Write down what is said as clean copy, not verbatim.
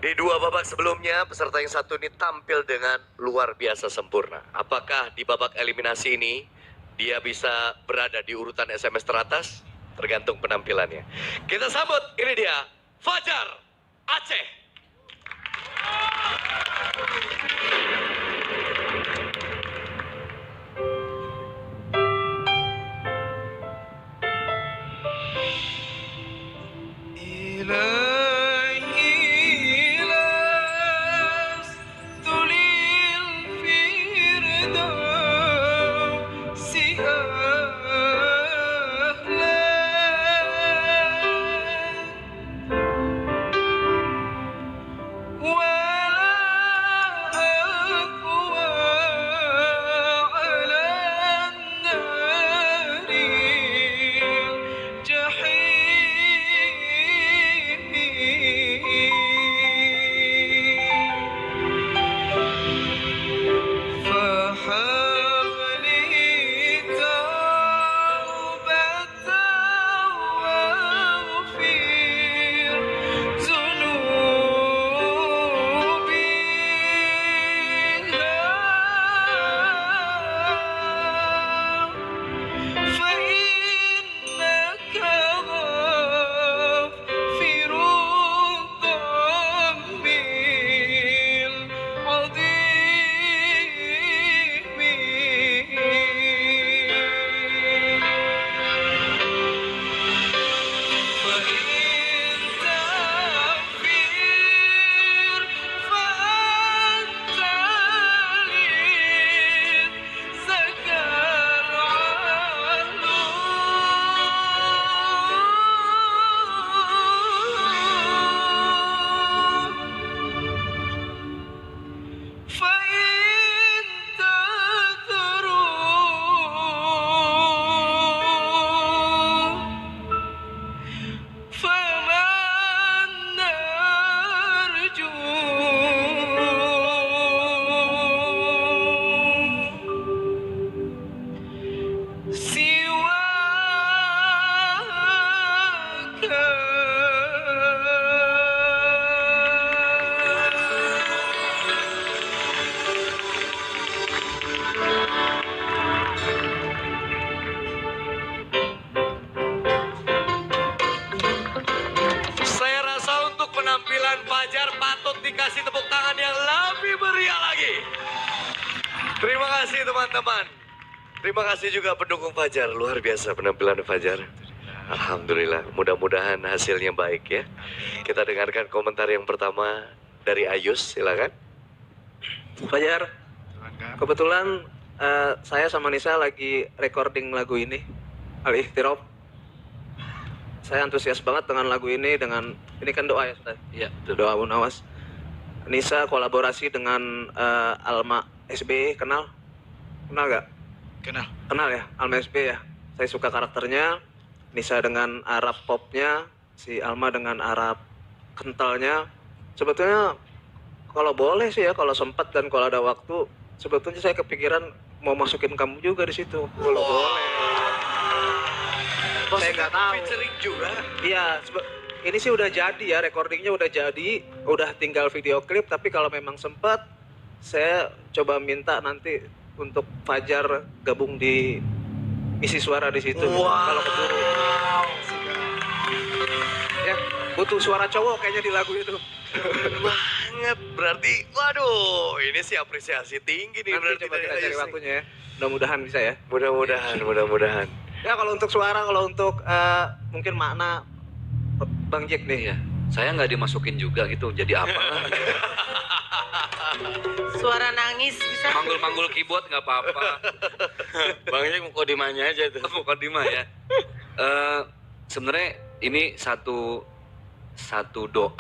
Di dua babak sebelumnya, peserta yang satu ini tampil dengan luar biasa sempurna. Apakah di babak eliminasi ini, dia bisa berada di urutan SMS teratas? Tergantung penampilannya. Kita sambut, ini dia, Fajar Aceh. Penampilan Fajar patut dikasih tepuk tangan yang lebih meriah lagi. Terima kasih teman-teman. Terima kasih juga pendukung Fajar. Luar biasa penampilan Fajar. Alhamdulillah, mudah-mudahan hasilnya baik ya. Kita dengarkan komentar yang pertama dari Ayus, silakan. Fajar, kebetulan saya sama Nisa lagi recording lagu ini, Al-Ikhtiraf. Saya antusias banget dengan lagu ini, ini kan doa ya Ustaz? Iya, doa Abu Nawas. Nisa kolaborasi dengan Alma SB, kenal gak? Kenal ya, Alma SB ya. Saya suka karakternya, Nisa dengan Arab popnya, si Alma dengan Arab kentalnya. Sebetulnya kalau boleh sih ya, kalau sempat dan kalau ada waktu, sebetulnya saya kepikiran mau masukin kamu juga di situ. Kalau boleh. Saya nggak tahu. Featuring juga. Iya, ini sih udah jadi ya, recordingnya udah jadi, udah tinggal video klip. Tapi kalau memang sempat, saya coba minta nanti untuk Fajar gabung di isi suara di situ. Wow. Kalau keburu. Ya, butuh suara cowok kayaknya di lagu itu. Banget, berarti, waduh, ini sih apresiasi tinggi nih. Nanti Berarti coba kita dari cari Ayus waktunya ya. Mudah-mudahan bisa ya. Mudah-mudahan. Ya kalau untuk suara, kalau untuk mungkin makna Bang Jack nih ya. Saya nggak dimasukin juga gitu, jadi apa? Suara nangis bisa. Manggul-manggul keyboard nggak apa-apa. Bang Jack mau kodimanya aja tuh. Mukadimah ya. Sebenarnya ini satu doa